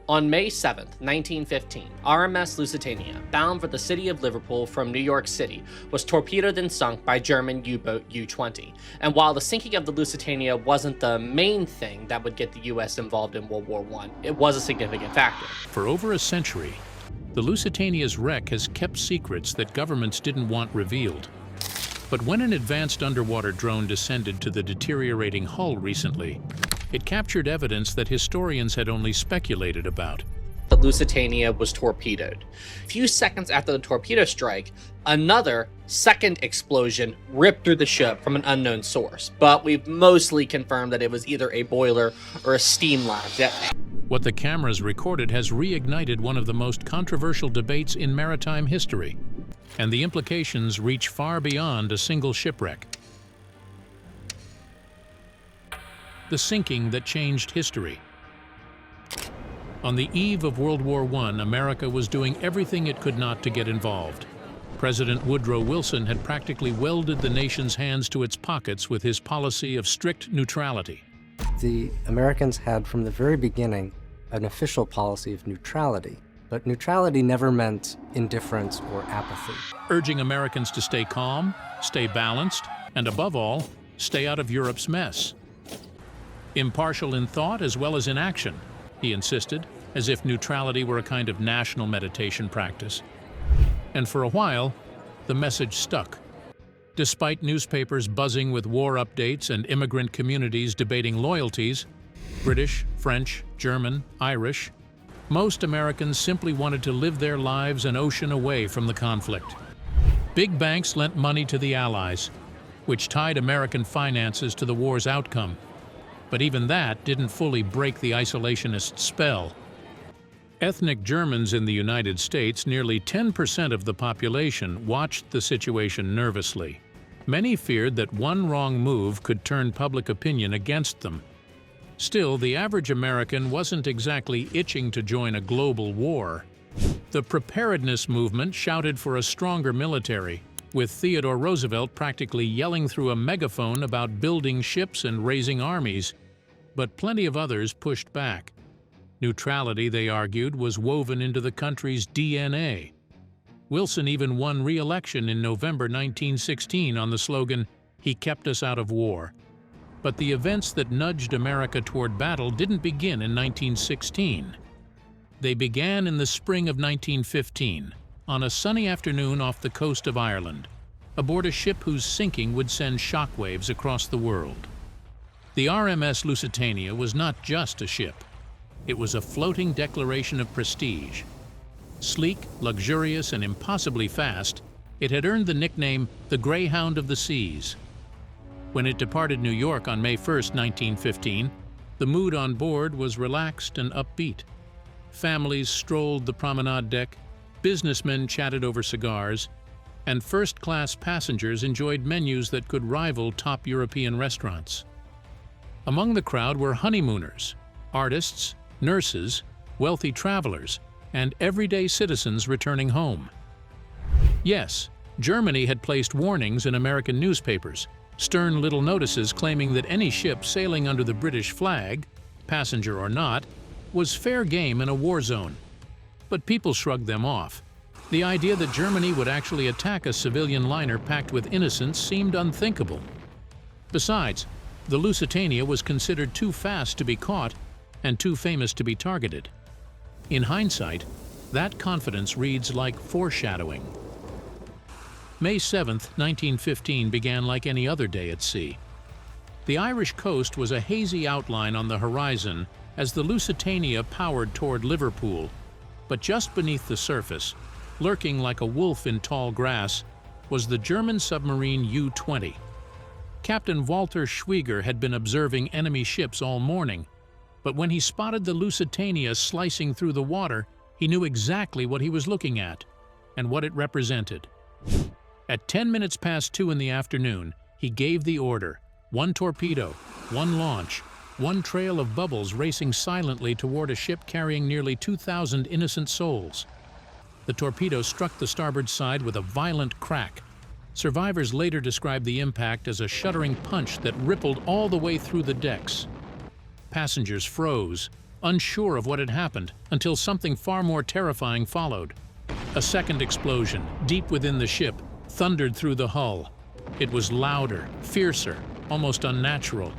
On May 7, 1915, RMS Lusitania, bound for the city of Liverpool from New York City, was torpedoed and sunk by German U-boat U-20. And while the sinking of the Lusitania wasn't the main thing that would get the US involved in World War I, it was a significant factor. For over a century, the Lusitania's wreck has kept secrets that governments didn't want revealed. But when an advanced underwater drone descended to the deteriorating hull recently, it captured evidence that historians had only speculated about. The Lusitania was torpedoed. A few seconds after the torpedo strike, another second explosion ripped through the ship from an unknown source, but we've mostly confirmed that it was either a boiler or a steam line detonator. What the cameras recorded has reignited one of the most controversial debates in maritime history, and the implications reach far beyond a single shipwreck. The sinking that changed history. On the eve of World War I, America was doing everything it could not to get involved. President Woodrow Wilson had practically welded the nation's hands to its pockets with his policy of strict neutrality. The Americans had, from the very beginning, an official policy of neutrality, but neutrality never meant indifference or apathy. Urging Americans to stay calm, stay balanced, and above all, stay out of Europe's mess. Impartial in thought as well as in action, he insisted, as if neutrality were a kind of national meditation practice. And for a while, the message stuck. Despite newspapers buzzing with war updates and immigrant communities debating loyalties, British, French, German, Irish, most Americans simply wanted to live their lives an ocean away from the conflict. Big banks lent money to the Allies, which tied American finances to the war's outcome. But even that didn't fully break the isolationist spell. Ethnic Germans in the United States, nearly 10% of the population, watched the situation nervously. Many feared that one wrong move could turn public opinion against them. Still, the average American wasn't exactly itching to join a global war. The preparedness movement shouted for a stronger military, with Theodore Roosevelt practically yelling through a megaphone about building ships and raising armies. But plenty of others pushed back. Neutrality, they argued, was woven into the country's DNA. Wilson even won re-election in November 1916 on the slogan, "He kept us out of war." But the events that nudged America toward battle didn't begin in 1916. They began in the spring of 1915, on a sunny afternoon off the coast of Ireland, aboard a ship whose sinking would send shockwaves across the world. The RMS Lusitania was not just a ship. It was a floating declaration of prestige. Sleek, luxurious, and impossibly fast, it had earned the nickname the Greyhound of the Seas. When it departed New York on May 1, 1915, the mood on board was relaxed and upbeat. Families strolled the promenade deck, businessmen chatted over cigars, and first-class passengers enjoyed menus that could rival top European restaurants. Among the crowd were honeymooners, artists, nurses, wealthy travelers, and everyday citizens returning home. Yes, Germany had placed warnings in American newspapers, stern little notices claiming that any ship sailing under the British flag, passenger or not, was fair game in a war zone. But people shrugged them off. The idea that Germany would actually attack a civilian liner packed with innocents seemed unthinkable. Besides, the Lusitania was considered too fast to be caught and too famous to be targeted. In hindsight, that confidence reads like foreshadowing. May 7, 1915 began like any other day at sea. The Irish coast was a hazy outline on the horizon as the Lusitania powered toward Liverpool, but just beneath the surface, lurking like a wolf in tall grass, was the German submarine U-20. Captain Walter Schwieger had been observing enemy ships all morning, but when he spotted the Lusitania slicing through the water, he knew exactly what he was looking at and what it represented. At 10 minutes past 2 in the afternoon, he gave the order: one torpedo, one launch, one trail of bubbles racing silently toward a ship carrying nearly 2,000 innocent souls. The torpedo struck the starboard side with a violent crack. Survivors later described the impact as a shuddering punch that rippled all the way through the decks. Passengers froze, unsure of what had happened, until something far more terrifying followed. A second explosion, deep within the ship, thundered through the hull. It was louder, fiercer, almost unnatural.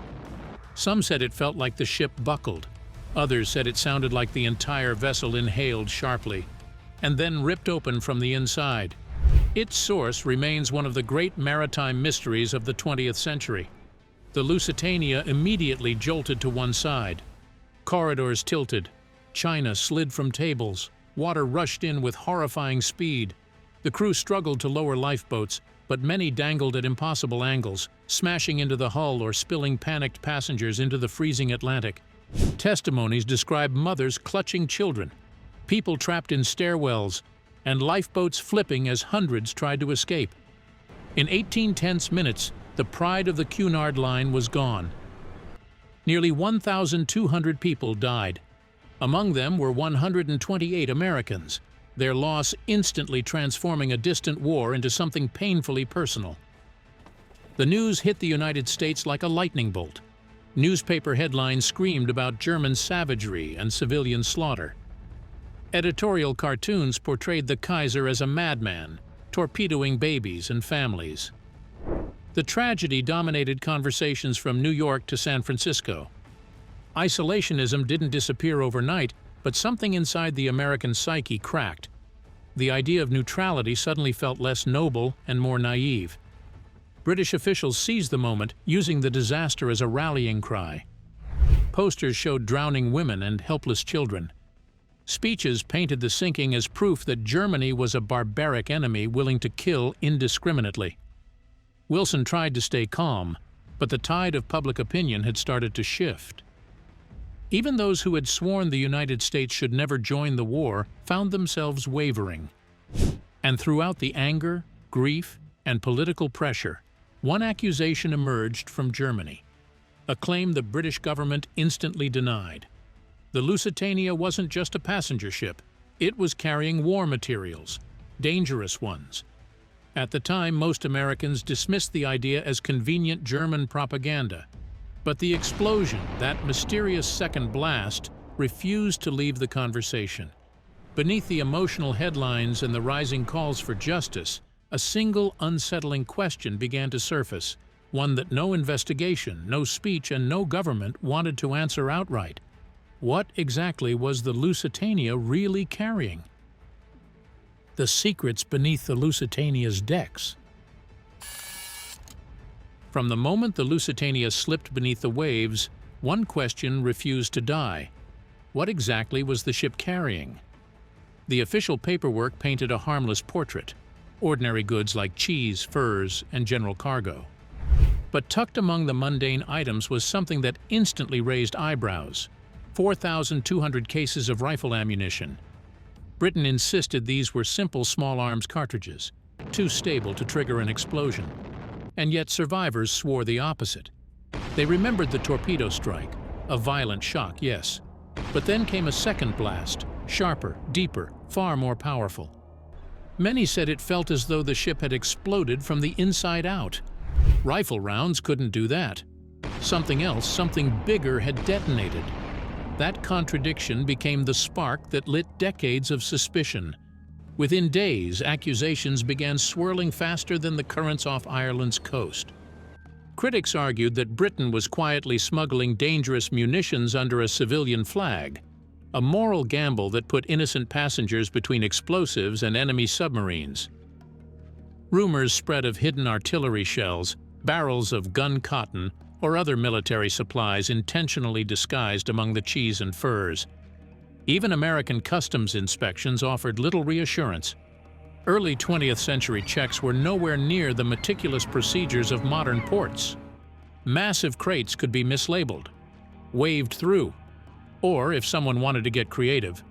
Some said it felt like the ship buckled. Others said it sounded like the entire vessel inhaled sharply, and then ripped open from the inside. Its source remains one of the great maritime mysteries of the 20th century. The Lusitania immediately jolted to one side. Corridors tilted. China slid from tables. Water rushed in with horrifying speed. The crew struggled to lower lifeboats, but many dangled at impossible angles, smashing into the hull or spilling panicked passengers into the freezing Atlantic. Testimonies describe mothers clutching children, people trapped in stairwells, and lifeboats flipping as hundreds tried to escape. In 18 tense minutes, the pride of the Cunard Line was gone. Nearly 1,200 people died. Among them were 128 Americans, their loss instantly transforming a distant war into something painfully personal. The news hit the United States like a lightning bolt. Newspaper headlines screamed about German savagery and civilian slaughter. Editorial cartoons portrayed the Kaiser as a madman, torpedoing babies and families. The tragedy dominated conversations from New York to San Francisco. Isolationism didn't disappear overnight, but something inside the American psyche cracked. The idea of neutrality suddenly felt less noble and more naive. British officials seized the moment, using the disaster as a rallying cry. Posters showed drowning women and helpless children. Speeches painted the sinking as proof that Germany was a barbaric enemy willing to kill indiscriminately. Wilson tried to stay calm, but the tide of public opinion had started to shift. Even those who had sworn the United States should never join the war found themselves wavering. And throughout the anger, grief, and political pressure, one accusation emerged from Germany, a claim the British government instantly denied. The Lusitania wasn't just a passenger ship, it was carrying war materials, dangerous ones. At the time, most Americans dismissed the idea as convenient German propaganda. But the explosion, that mysterious second blast, refused to leave the conversation. Beneath the emotional headlines and the rising calls for justice, a single unsettling question began to surface, one that no investigation, no speech, and no government wanted to answer outright. What exactly was the Lusitania really carrying? The secrets beneath the Lusitania's decks. From the moment the Lusitania slipped beneath the waves, one question refused to die. What exactly was the ship carrying? The official paperwork painted a harmless portrait, ordinary goods like cheese, furs, and general cargo. But tucked among the mundane items was something that instantly raised eyebrows: 4,200 cases of rifle ammunition. Britain insisted these were simple small arms cartridges, too stable to trigger an explosion. And yet survivors swore the opposite. They remembered the torpedo strike, a violent shock, yes. But then came a second blast, sharper, deeper, far more powerful. Many said it felt as though the ship had exploded from the inside out. Rifle rounds couldn't do that. Something else, something bigger, had detonated. That contradiction became the spark that lit decades of suspicion. Within days, accusations began swirling faster than the currents off Ireland's coast. Critics argued that Britain was quietly smuggling dangerous munitions under a civilian flag, a moral gamble that put innocent passengers between explosives and enemy submarines. Rumors spread of hidden artillery shells, barrels of gun cotton, or other military supplies intentionally disguised among the cheese and furs. Even American customs inspections offered little reassurance. Early 20th century checks were nowhere near the meticulous procedures of modern ports. Massive crates could be mislabeled, waved through, or, if someone wanted to get creative,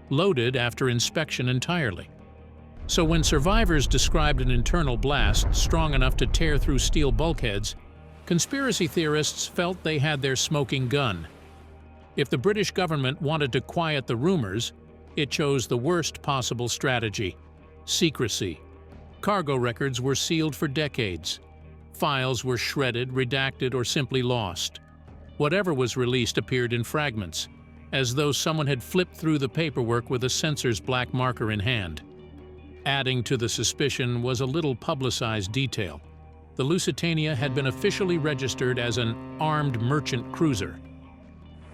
loaded after inspection entirely. So when survivors described an internal blast strong enough to tear through steel bulkheads, conspiracy theorists felt they had their smoking gun. If the British government wanted to quiet the rumors, it chose the worst possible strategy: secrecy. Cargo records were sealed for decades. Files were shredded, redacted, or simply lost. Whatever was released appeared in fragments. as though someone had flipped through the paperwork with a censor's black marker in hand. Adding to the suspicion was a little publicized detail. The Lusitania had been officially registered as an armed merchant cruiser.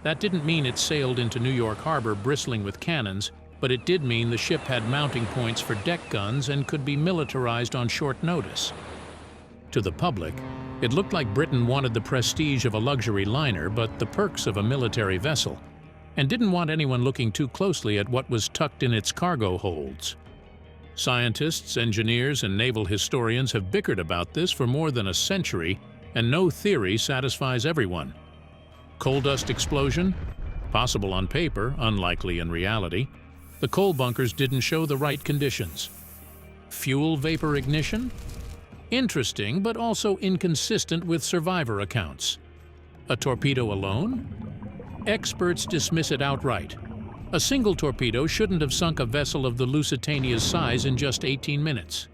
That didn't mean it sailed into New York Harbor bristling with cannons, but it did mean the ship had mounting points for deck guns and could be militarized on short notice. To the public, it looked like Britain wanted the prestige of a luxury liner but the perks of a military vessel, and didn't want anyone looking too closely at what was tucked in its cargo holds. Scientists, engineers, and naval historians have bickered about this for more than a century, and no theory satisfies everyone. Coal dust explosion? Possible on paper, unlikely in reality. The coal bunkers didn't show the right conditions. Fuel vapor ignition? Interesting, but also inconsistent with survivor accounts. A torpedo alone? Experts dismiss it outright. A single torpedo shouldn't have sunk a vessel of the Lusitania's size in just 18 minutes.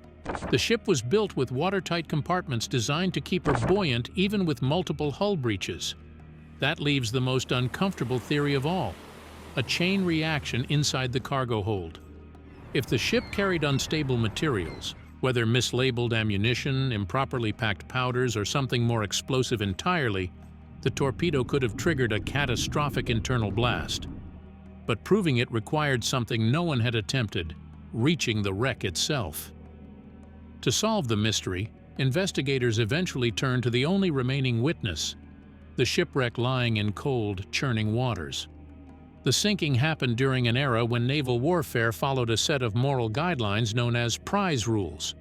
The ship was built with watertight compartments designed to keep her buoyant even with multiple hull breaches. That leaves the most uncomfortable theory of all: a chain reaction inside the cargo hold. If the ship carried unstable materials, whether mislabeled ammunition, improperly packed powders, or something more explosive entirely, the torpedo could have triggered a catastrophic internal blast. But proving it required something no one had attempted: reaching the wreck itself. To solve the mystery, investigators eventually turned to the only remaining witness: the shipwreck lying in cold, churning waters. The sinking happened during an era when naval warfare followed a set of moral guidelines known as prize rules.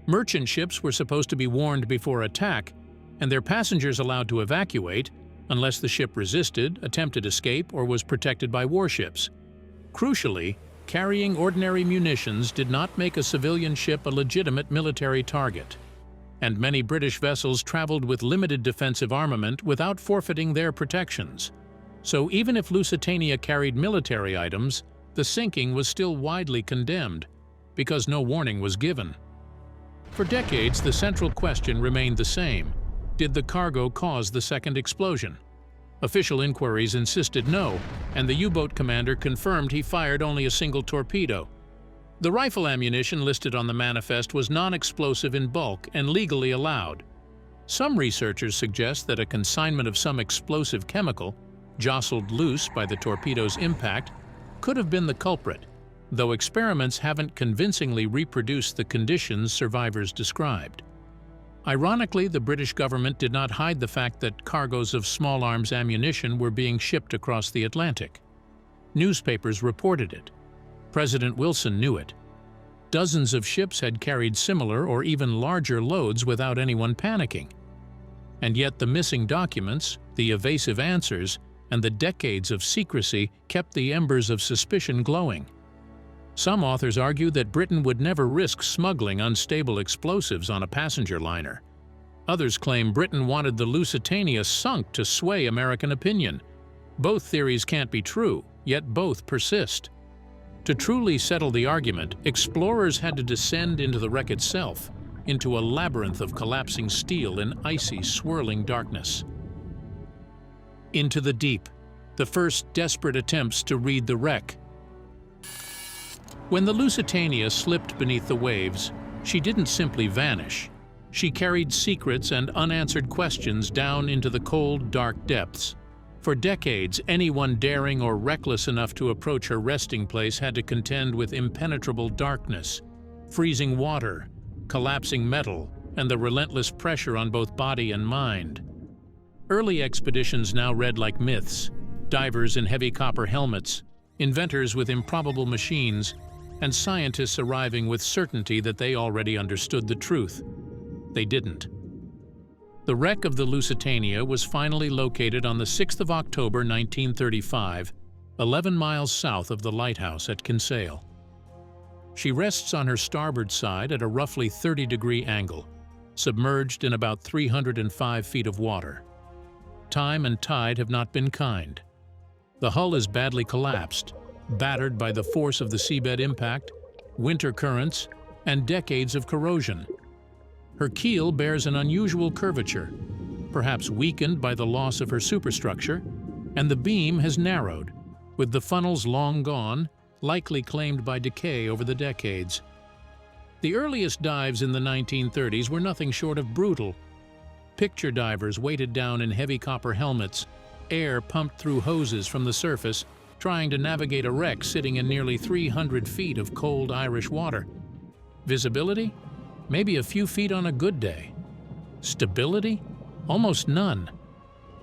Merchant ships were supposed to be warned before attack, and their passengers allowed to evacuate unless the ship resisted, attempted escape, or was protected by warships. Crucially, carrying ordinary munitions did not make a civilian ship a legitimate military target, and many British vessels traveled with limited defensive armament without forfeiting their protections. So even if Lusitania carried military items, the sinking was still widely condemned, because no warning was given. For decades, the central question remained the same: did the cargo cause the second explosion? Official inquiries insisted no, and the U-boat commander confirmed he fired only a single torpedo. The rifle ammunition listed on the manifest was non-explosive in bulk and legally allowed. Some researchers suggest that a consignment of some explosive chemical, jostled loose by the torpedo's impact, could have been the culprit, though experiments haven't convincingly reproduced the conditions survivors described. Ironically, the British government did not hide the fact that cargoes of small arms ammunition were being shipped across the Atlantic. Newspapers reported it. President Wilson knew it. Dozens of ships had carried similar or even larger loads without anyone panicking. And yet the missing documents, the evasive answers, and the decades of secrecy kept the embers of suspicion glowing. Some authors argue that Britain would never risk smuggling unstable explosives on a passenger liner. Others claim Britain wanted the Lusitania sunk to sway American opinion. Both theories can't be true, yet both persist. To truly settle the argument, explorers had to descend into the wreck itself, into a labyrinth of collapsing steel and icy, swirling darkness. Into the deep, the first desperate attempts to read the wreck. When the Lusitania slipped beneath the waves, she didn't simply vanish. She carried secrets and unanswered questions down into the cold, dark depths. For decades, anyone daring or reckless enough to approach her resting place had to contend with impenetrable darkness, freezing water, collapsing metal, and the relentless pressure on both body and mind. Early expeditions now read like myths: divers in heavy copper helmets, inventors with improbable machines, and scientists arriving with certainty that they already understood the truth. They didn't. The wreck of the Lusitania was finally located on the 6th of October 1935, 11 miles south of the lighthouse at Kinsale. She rests on her starboard side at a roughly 30-degree angle, submerged in about 305 feet of water. Time and tide have not been kind. The hull is badly collapsed, battered by the force of the seabed impact, winter currents, and decades of corrosion. Her keel bears an unusual curvature, perhaps weakened by the loss of her superstructure, and the beam has narrowed, with the funnels long gone, likely claimed by decay over the decades. The earliest dives in the 1930s were nothing short of brutal. Picture divers weighted down in heavy copper helmets, air pumped through hoses from the surface, trying to navigate a wreck sitting in nearly 300 feet of cold Irish water. Visibility? Maybe a few feet on a good day. Stability? Almost none.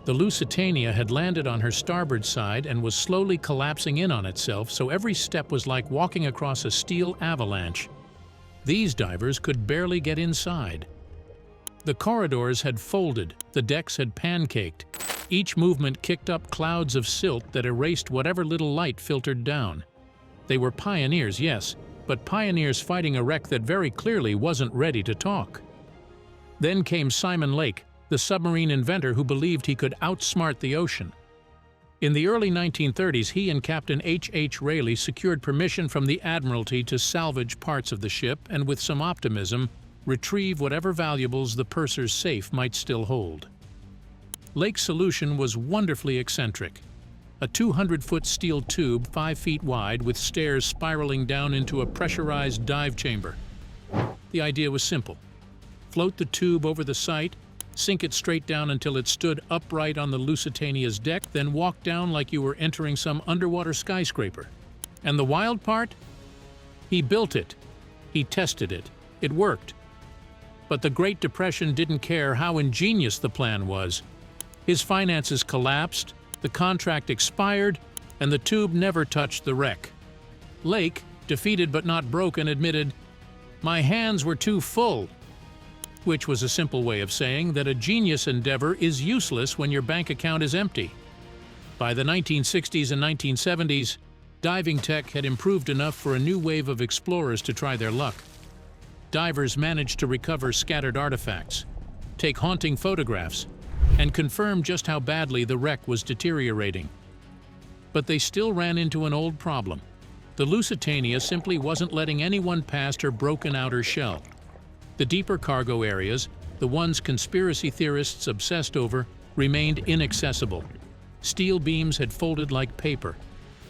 The Lusitania had landed on her starboard side and was slowly collapsing in on itself, so every step was like walking across a steel avalanche. These divers could barely get inside. The corridors had folded, the decks had pancaked. Each movement kicked up clouds of silt that erased whatever little light filtered down. They were pioneers, yes, but pioneers fighting a wreck that very clearly wasn't ready to talk. Then came Simon Lake, the submarine inventor who believed he could outsmart the ocean. In the early 1930s, he and Captain H.H. Rayleigh secured permission from the Admiralty to salvage parts of the ship and, with some optimism, retrieve whatever valuables the purser's safe might still hold. Lake's solution was wonderfully eccentric. A 200-foot steel tube 5 feet wide with stairs spiraling down into a pressurized dive chamber. The idea was simple. Float the tube over the site, sink it straight down until it stood upright on the Lusitania's deck, then walk down like you were entering some underwater skyscraper. And the wild part? He built it. He tested it. It worked. But the Great Depression didn't care how ingenious the plan was. His finances collapsed, the contract expired, and the tube never touched the wreck. Lake, defeated but not broken, admitted, "My hands were too full," which was a simple way of saying that a genius endeavor is useless when your bank account is empty. By the 1960s and 1970s, diving tech had improved enough for a new wave of explorers to try their luck. Divers managed to recover scattered artifacts, take haunting photographs, and confirm just how badly the wreck was deteriorating. But they still ran into an old problem. The Lusitania simply wasn't letting anyone past her broken outer shell. The deeper cargo areas, the ones conspiracy theorists obsessed over, remained inaccessible. Steel beams had folded like paper.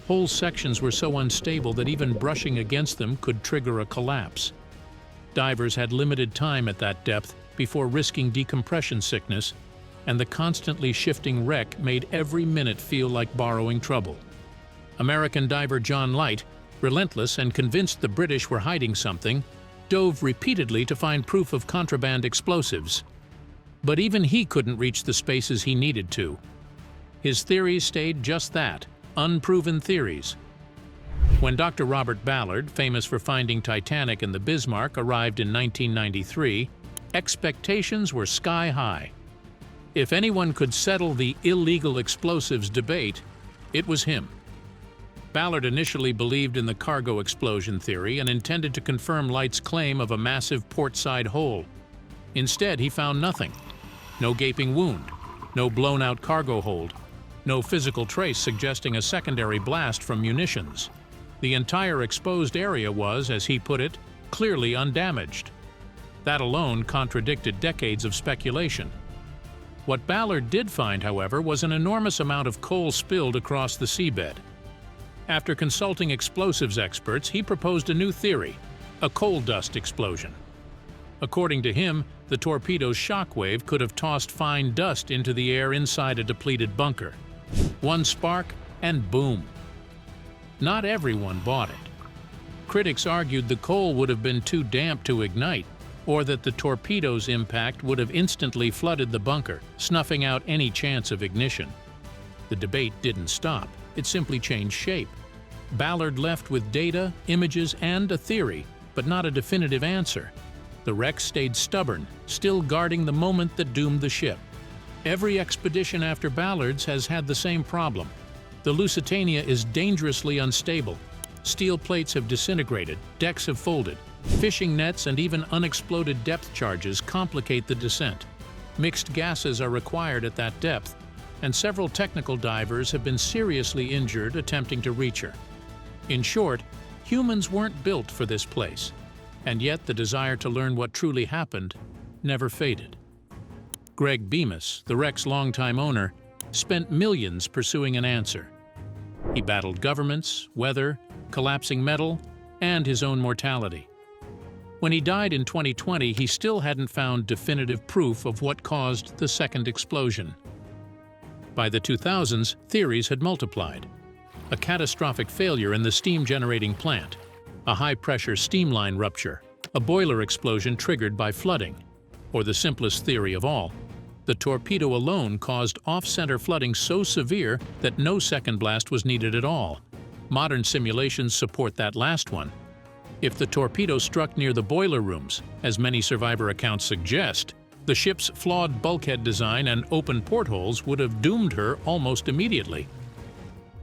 Whole sections were so unstable that even brushing against them could trigger a collapse. Divers had limited time at that depth before risking decompression sickness, and the constantly shifting wreck made every minute feel like borrowing trouble. American diver John Light, relentless and convinced the British were hiding something, dove repeatedly to find proof of contraband explosives. But even he couldn't reach the spaces he needed to. His theories stayed just that, unproven theories. When Dr. Robert Ballard, famous for finding Titanic and the Bismarck, arrived in 1993, expectations were sky high. If anyone could settle the illegal explosives debate, it was him. Ballard initially believed in the cargo explosion theory and intended to confirm Light's claim of a massive portside hole. Instead, he found nothing. No gaping wound, no blown-out cargo hold, no physical trace suggesting a secondary blast from munitions. The entire exposed area was, as he put it, clearly undamaged. That alone contradicted decades of speculation. What Ballard did find, however, was an enormous amount of coal spilled across the seabed. After consulting explosives experts, he proposed a new theory, a coal dust explosion. According to him, the torpedo's shockwave could have tossed fine dust into the air inside a depleted bunker. One spark, and boom. Not everyone bought it. Critics argued the coal would have been too damp to ignite, or that the torpedo's impact would have instantly flooded the bunker, snuffing out any chance of ignition. The debate didn't stop, it simply changed shape. Ballard left with data, images, and a theory, but not a definitive answer. The wreck stayed stubborn, still guarding the moment that doomed the ship. Every expedition after Ballard's has had the same problem. The Lusitania is dangerously unstable. Steel plates have disintegrated, decks have folded. Fishing nets and even unexploded depth charges complicate the descent. Mixed gases are required at that depth, and several technical divers have been seriously injured attempting to reach her. In short, humans weren't built for this place, and yet the desire to learn what truly happened never faded. Greg Bemis, the wreck's longtime owner, spent millions pursuing an answer. He battled governments, weather, collapsing metal, and his own mortality. When he died in 2020, he still hadn't found definitive proof of what caused the second explosion. By the 2000s, theories had multiplied. A catastrophic failure in the steam-generating plant, a high-pressure steam line rupture, a boiler explosion triggered by flooding, or the simplest theory of all, the torpedo alone caused off-center flooding so severe that no second blast was needed at all. Modern simulations support that last one. If the torpedo struck near the boiler rooms, as many survivor accounts suggest, the ship's flawed bulkhead design and open portholes would have doomed her almost immediately.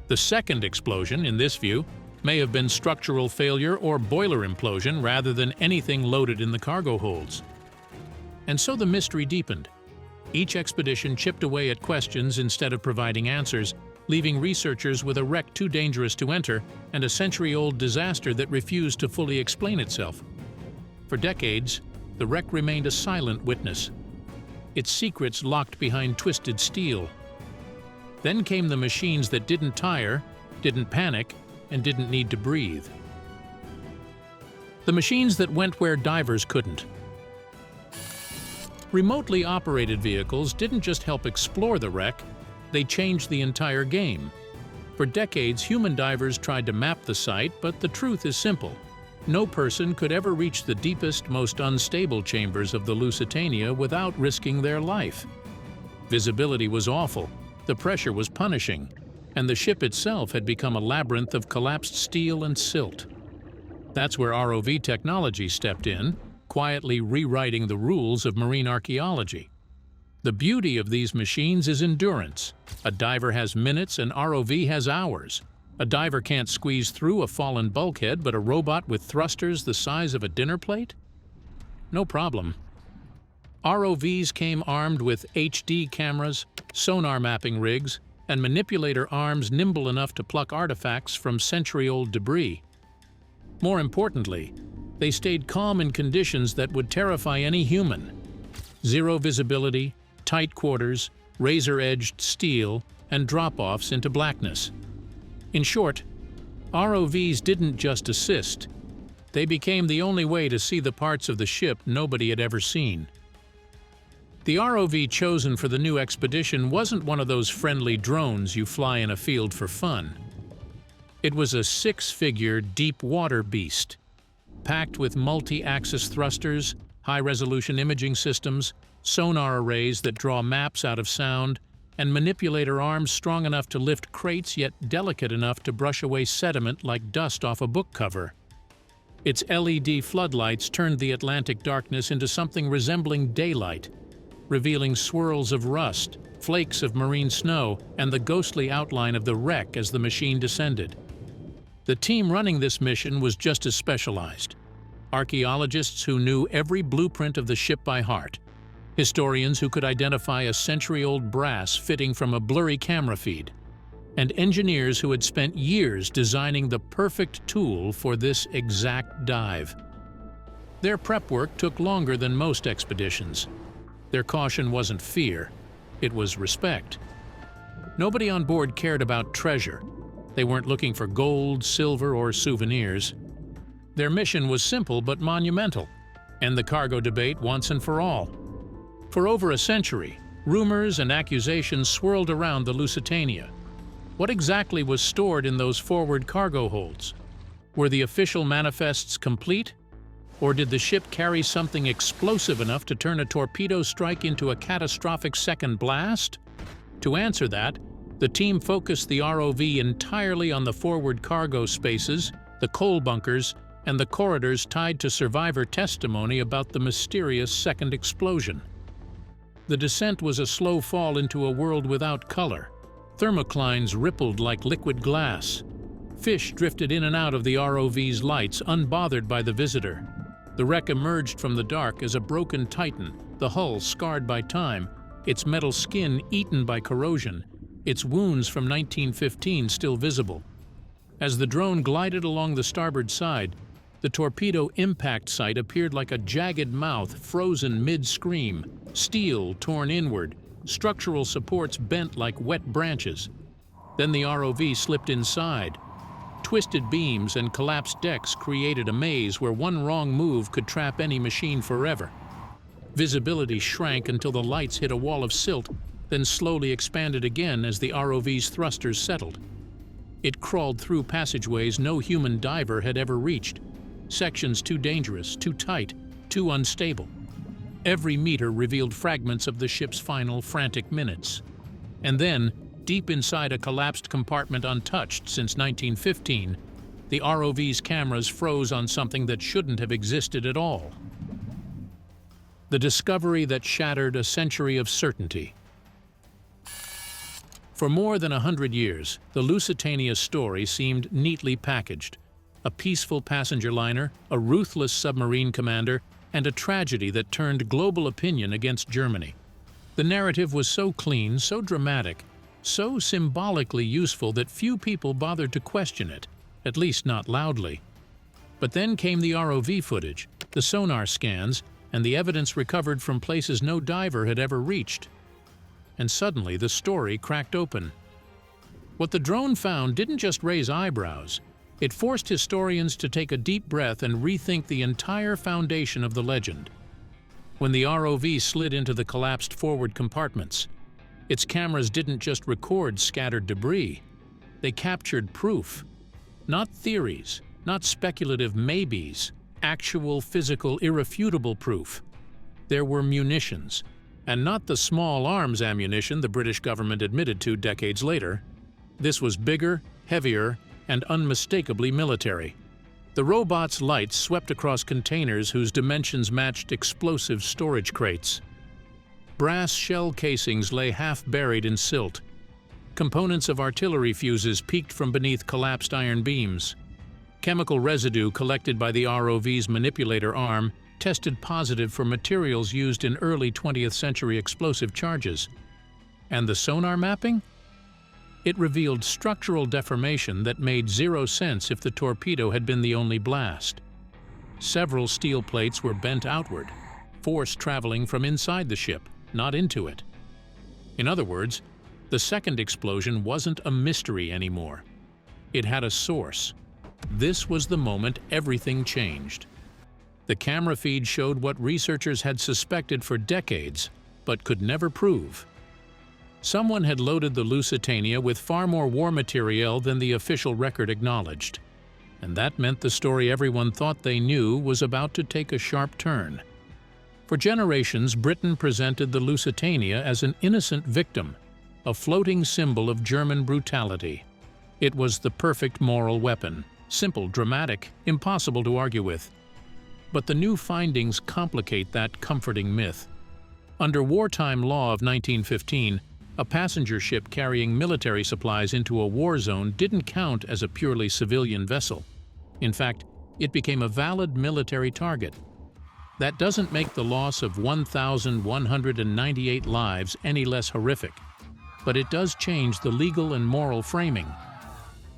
The second explosion, in this view, may have been structural failure or boiler implosion rather than anything loaded in the cargo holds. And so the mystery deepened. Each expedition chipped away at questions instead of providing answers, leaving researchers with a wreck too dangerous to enter and a century-old disaster that refused to fully explain itself. For decades, the wreck remained a silent witness, its secrets locked behind twisted steel. Then came the machines that didn't tire, didn't panic, and didn't need to breathe. The machines that went where divers couldn't. Remotely operated vehicles didn't just help explore the wreck, they changed the entire game. For decades, human divers tried to map the site, but the truth is simple. No person could ever reach the deepest, most unstable chambers of the Lusitania without risking their life. Visibility was awful, the pressure was punishing, and the ship itself had become a labyrinth of collapsed steel and silt. That's where ROV technology stepped in, quietly rewriting the rules of marine archaeology. The beauty of these machines is endurance. A diver has minutes and ROV has hours. A diver can't squeeze through a fallen bulkhead, but a robot with thrusters the size of a dinner plate? No problem. ROVs came armed with HD cameras, sonar mapping rigs, and manipulator arms nimble enough to pluck artifacts from century-old debris. More importantly, they stayed calm in conditions that would terrify any human. Zero visibility, tight quarters, razor-edged steel, and drop-offs into blackness. In short, ROVs didn't just assist. They became the only way to see the parts of the ship nobody had ever seen. The ROV chosen for the new expedition wasn't one of those friendly drones you fly in a field for fun. It was a six-figure deep-water beast, packed with multi-axis thrusters, high-resolution imaging systems, sonar arrays that draw maps out of sound, and manipulator arms strong enough to lift crates yet delicate enough to brush away sediment like dust off a book cover. Its LED floodlights turned the Atlantic darkness into something resembling daylight, revealing swirls of rust, flakes of marine snow, and the ghostly outline of the wreck as the machine descended. The team running this mission was just as specialized. Archaeologists who knew every blueprint of the ship by heart, historians who could identify a century-old brass fitting from a blurry camera feed, and engineers who had spent years designing the perfect tool for this exact dive. Their prep work took longer than most expeditions. Their caution wasn't fear, it was respect. Nobody on board cared about treasure. They weren't looking for gold, silver, or souvenirs. Their mission was simple but monumental: end the cargo debate once and for all. For over a century, rumors and accusations swirled around the Lusitania. What exactly was stored in those forward cargo holds? Were the official manifests complete? Or did the ship carry something explosive enough to turn a torpedo strike into a catastrophic second blast? To answer that, the team focused the ROV entirely on the forward cargo spaces, the coal bunkers, and the corridors tied to survivor testimony about the mysterious second explosion. The descent was a slow fall into a world without color. Thermoclines rippled like liquid glass. Fish drifted in and out of the ROV's lights, unbothered by the visitor. The wreck emerged from the dark as a broken titan, the hull scarred by time, its metal skin eaten by corrosion, its wounds from 1915 still visible. As the drone glided along the starboard side, the torpedo impact site appeared like a jagged mouth frozen mid-scream, steel torn inward, structural supports bent like wet branches. Then the ROV slipped inside. Twisted beams and collapsed decks created a maze where one wrong move could trap any machine forever. Visibility shrank until the lights hit a wall of silt, then slowly expanded again as the ROV's thrusters settled. It crawled through passageways no human diver had ever reached, sections too dangerous, too tight, too unstable. Every meter revealed fragments of the ship's final frantic minutes. And then, deep inside a collapsed compartment untouched since 1915, the ROV's cameras froze on something that shouldn't have existed at all. The discovery that shattered a century of certainty. For more than 100 years, the Lusitania story seemed neatly packaged. A peaceful passenger liner, a ruthless submarine commander, and a tragedy that turned global opinion against Germany. The narrative was so clean, so dramatic, so symbolically useful that few people bothered to question it, at least not loudly. But then came the ROV footage, the sonar scans, and the evidence recovered from places no diver had ever reached. And suddenly the story cracked open. What the drone found didn't just raise eyebrows. It forced historians to take a deep breath and rethink the entire foundation of the legend. When the ROV slid into the collapsed forward compartments, its cameras didn't just record scattered debris. They captured proof. Not theories, not speculative maybes, actual physical, irrefutable proof. There were munitions, and not the small arms ammunition the British government admitted to decades later. This was bigger, heavier, and unmistakably military. The robot's lights swept across containers whose dimensions matched explosive storage crates. Brass shell casings lay half-buried in silt. Components of artillery fuses peeked from beneath collapsed iron beams. Chemical residue collected by the ROV's manipulator arm tested positive for materials used in early 20th century explosive charges. And the sonar mapping? It revealed structural deformation that made zero sense if the torpedo had been the only blast. Several steel plates were bent outward, force traveling from inside the ship, not into it. In other words, the second explosion wasn't a mystery anymore. It had a source. This was the moment everything changed. The camera feed showed what researchers had suspected for decades, but could never prove. Someone had loaded the Lusitania with far more war material than the official record acknowledged. And that meant the story everyone thought they knew was about to take a sharp turn. For generations, Britain presented the Lusitania as an innocent victim, a floating symbol of German brutality. It was the perfect moral weapon, simple, dramatic, impossible to argue with. But the new findings complicate that comforting myth. Under wartime law of 1915, a passenger ship carrying military supplies into a war zone didn't count as a purely civilian vessel. In fact, it became a valid military target. That doesn't make the loss of 1,198 lives any less horrific, but it does change the legal and moral framing.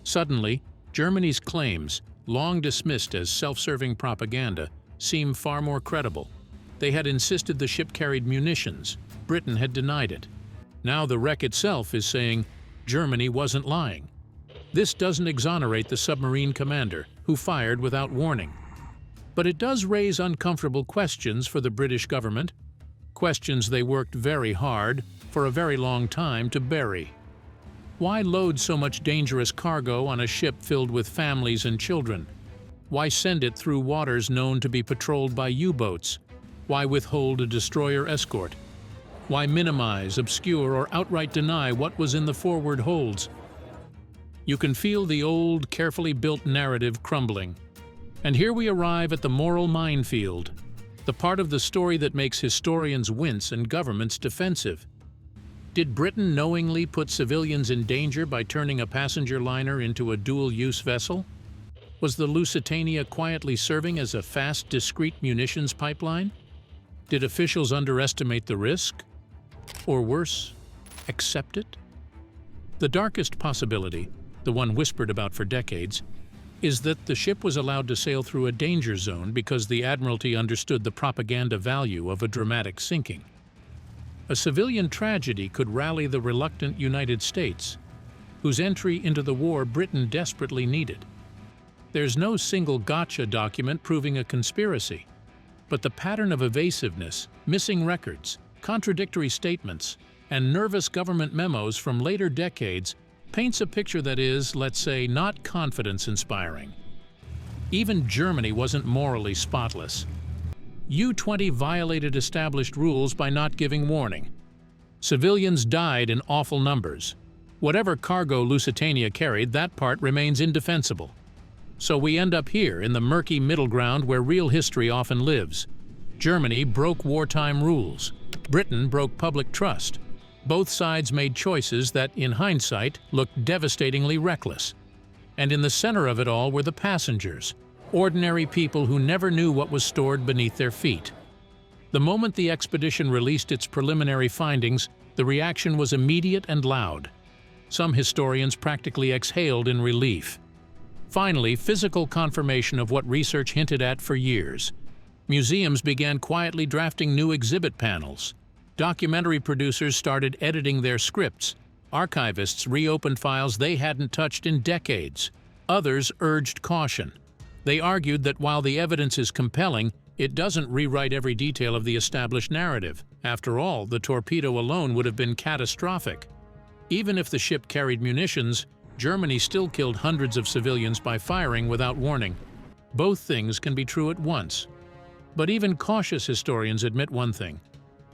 Suddenly, Germany's claims, long dismissed as self-serving propaganda, seem far more credible. They had insisted the ship carried munitions. Britain had denied it. Now the wreck itself is saying Germany wasn't lying. This doesn't exonerate the submarine commander, who fired without warning. But it does raise uncomfortable questions for the British government, questions they worked very hard, for a very long time, to bury. Why load so much dangerous cargo on a ship filled with families and children? Why send it through waters known to be patrolled by U-boats? Why withhold a destroyer escort? Why minimize, obscure, or outright deny what was in the forward holds? You can feel the old, carefully built narrative crumbling. And here we arrive at the moral minefield, the part of the story that makes historians wince and governments defensive. Did Britain knowingly put civilians in danger by turning a passenger liner into a dual-use vessel? Was the Lusitania quietly serving as a fast, discreet munitions pipeline? Did officials underestimate the risk? Or worse, accept it? The darkest possibility, the one whispered about for decades, is that the ship was allowed to sail through a danger zone because the Admiralty understood the propaganda value of a dramatic sinking. a civilian tragedy could rally the reluctant United States, whose entry into the war Britain desperately needed. There's no single gotcha document proving a conspiracy, but the pattern of evasiveness, missing records, contradictory statements, and nervous government memos from later decades paints a picture that is, let's say, not confidence-inspiring. Even Germany wasn't morally spotless. U-20 violated established rules by not giving warning. Civilians died in awful numbers. Whatever cargo Lusitania carried, that part remains indefensible. So we end up here in the murky middle ground where real history often lives. Germany broke wartime rules. Britain broke public trust. Both sides made choices that, in hindsight, looked devastatingly reckless. And in the center of it all were the passengers, ordinary people who never knew what was stored beneath their feet. The moment the expedition released its preliminary findings, the reaction was immediate and loud. Some historians practically exhaled in relief. Finally, physical confirmation of what research hinted at for years. Museums began quietly drafting new exhibit panels. Documentary producers started editing their scripts. Archivists reopened files they hadn't touched in decades. Others urged caution. They argued that while the evidence is compelling, it doesn't rewrite every detail of the established narrative. After all, the torpedo alone would have been catastrophic. Even if the ship carried munitions, Germany still killed hundreds of civilians by firing without warning. Both things can be true at once. But even cautious historians admit one thing.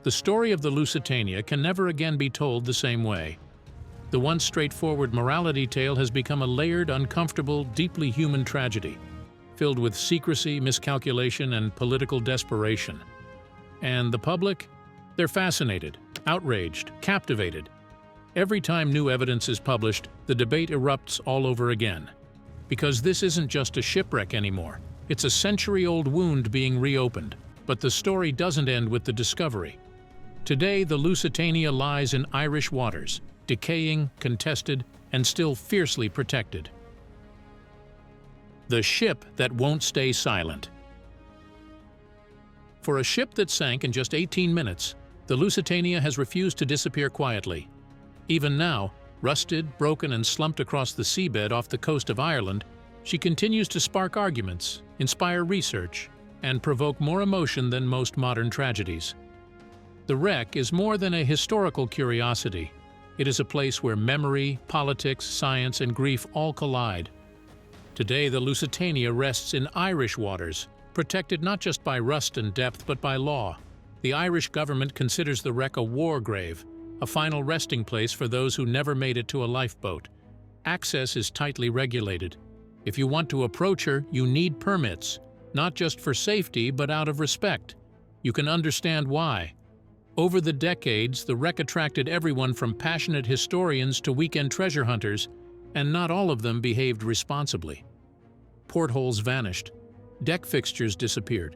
The story of the Lusitania can never again be told the same way. The once straightforward morality tale has become a layered, uncomfortable, deeply human tragedy, filled with secrecy, miscalculation, and political desperation. And the public? They're fascinated, outraged, captivated. Every time new evidence is published, the debate erupts all over again. Because this isn't just a shipwreck anymore. It's a century-old wound being reopened. But the story doesn't end with the discovery. Today, the Lusitania lies in Irish waters, decaying, contested, and still fiercely protected. The ship that won't stay silent. For a ship that sank in just 18 minutes, the Lusitania has refused to disappear quietly. Even now, rusted, broken, and slumped across the seabed off the coast of Ireland, she continues to spark arguments, inspire research, and provoke more emotion than most modern tragedies. The wreck is more than a historical curiosity. It is a place where memory, politics, science, and grief all collide. Today, the Lusitania rests in Irish waters, protected not just by rust and depth, but by law. The Irish government considers the wreck a war grave, a final resting place for those who never made it to a lifeboat. Access is tightly regulated. If you want to approach her, you need permits, not just for safety, but out of respect. You can understand why. Over the decades, the wreck attracted everyone from passionate historians to weekend treasure hunters, and not all of them behaved responsibly. Portholes vanished. Deck fixtures disappeared.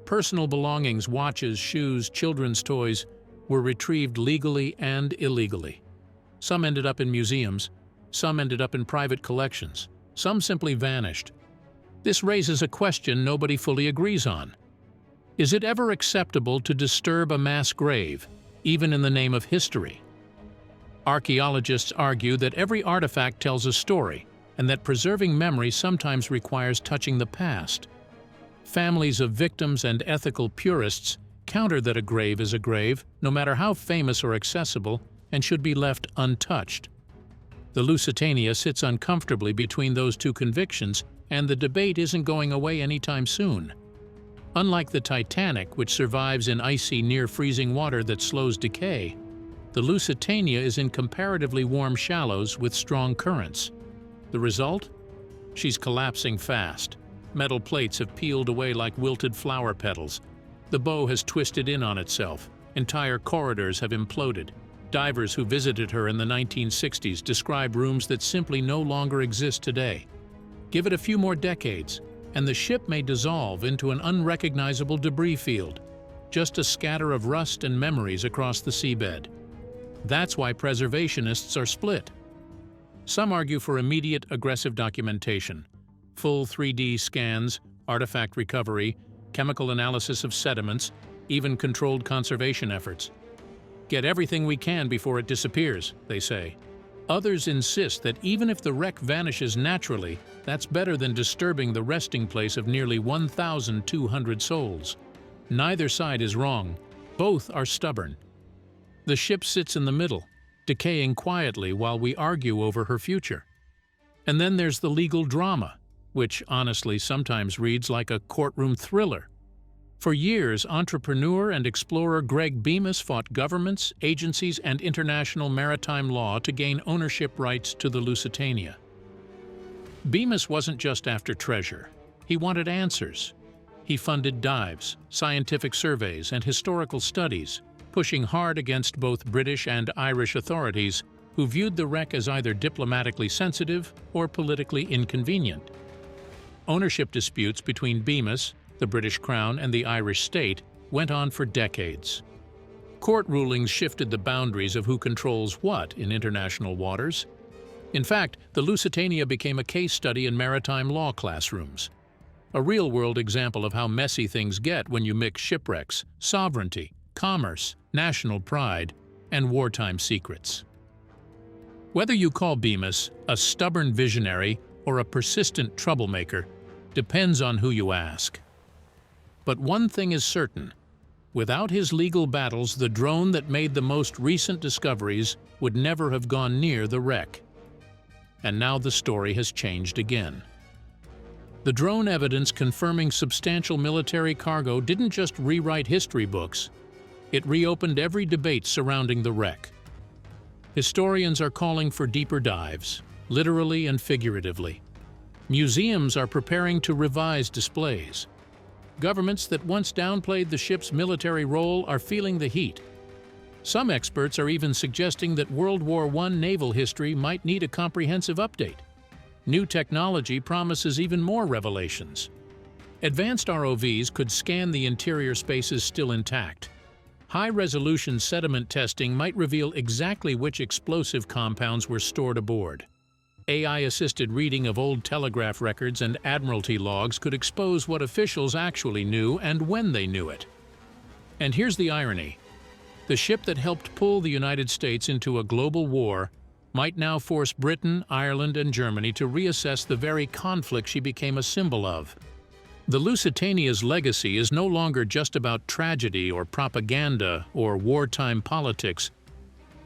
Personal belongings, watches, shoes, children's toys, were retrieved legally and illegally. Some ended up in museums, some ended up in private collections, some simply vanished. This raises a question nobody fully agrees on. Is it ever acceptable to disturb a mass grave, even in the name of history? Archaeologists argue that every artifact tells a story, and that preserving memory sometimes requires touching the past. Families of victims and ethical purists counter that a grave is a grave, no matter how famous or accessible, and should be left untouched. The Lusitania sits uncomfortably between those two convictions, and the debate isn't going away anytime soon. Unlike the Titanic, which survives in icy, near-freezing water that slows decay, the Lusitania is in comparatively warm shallows with strong currents. The result? She's collapsing fast. Metal plates have peeled away like wilted flower petals. The bow has twisted in on itself. Entire corridors have imploded. Divers who visited her in the 1960s describe rooms that simply no longer exist today. Give it a few more decades, and the ship may dissolve into an unrecognizable debris field, just a scatter of rust and memories across the seabed. That's why preservationists are split. Some argue for immediate, aggressive documentation, full 3D scans, artifact recovery, chemical analysis of sediments, even controlled conservation efforts. Get everything we can before it disappears, they say. Others insist that even if the wreck vanishes naturally, that's better than disturbing the resting place of nearly 1,200 souls. Neither side is wrong. Both are stubborn. The ship sits in the middle, decaying quietly while we argue over her future. And then there's the legal drama, which honestly sometimes reads like a courtroom thriller. For years, entrepreneur and explorer Greg Bemis fought governments, agencies, and international maritime law to gain ownership rights to the Lusitania. Bemis wasn't just after treasure. He wanted answers. He funded dives, scientific surveys, and historical studies, pushing hard against both British and Irish authorities who viewed the wreck as either diplomatically sensitive or politically inconvenient. Ownership disputes between Bemis, the British Crown, and the Irish state went on for decades. Court rulings shifted the boundaries of who controls what in international waters. In fact, the Lusitania became a case study in maritime law classrooms. A real-world example of how messy things get when you mix shipwrecks, sovereignty, commerce, national pride, and wartime secrets. Whether you call Bemis a stubborn visionary or a persistent troublemaker depends on who you ask. But one thing is certain. Without his legal battles, the drone that made the most recent discoveries would never have gone near the wreck. And now the story has changed again. The drone evidence confirming substantial military cargo didn't just rewrite history books. It reopened every debate surrounding the wreck. Historians are calling for deeper dives, literally and figuratively. Museums are preparing to revise displays. Governments that once downplayed the ship's military role are feeling the heat. Some experts are even suggesting that World War I naval history might need a comprehensive update. New technology promises even more revelations. Advanced ROVs could scan the interior spaces still intact. High-resolution sediment testing might reveal exactly which explosive compounds were stored aboard. AI-assisted reading of old telegraph records and admiralty logs could expose what officials actually knew and when they knew it. And here's the irony. The ship that helped pull the United States into a global war might now force Britain, Ireland, and Germany to reassess the very conflict she became a symbol of. The Lusitania's legacy is no longer just about tragedy or propaganda or wartime politics.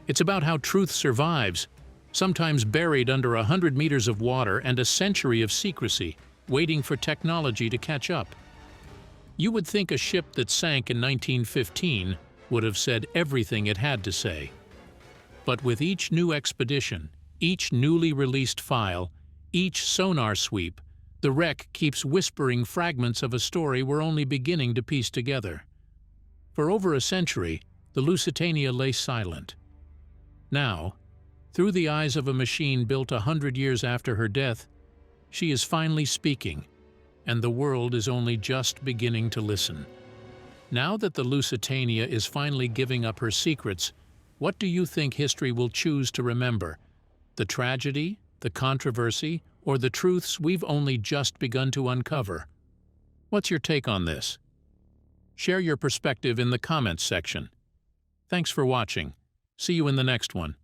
It's about how truth survives, sometimes buried under 100 meters of water and a century of secrecy, waiting for technology to catch up. You would think a ship that sank in 1915 would have said everything it had to say. But with each new expedition, each newly released file, each sonar sweep, the wreck keeps whispering fragments of a story we're only beginning to piece together. For over a century, the Lusitania lay silent. Now, through the eyes of a machine built 100 years after her death, she is finally speaking, and the world is only just beginning to listen. Now that the Lusitania is finally giving up her secrets, what do you think history will choose to remember? The tragedy, the controversy, or the truths we've only just begun to uncover? What's your take on this? Share your perspective in the comments section. Thanks for watching. See you in the next one.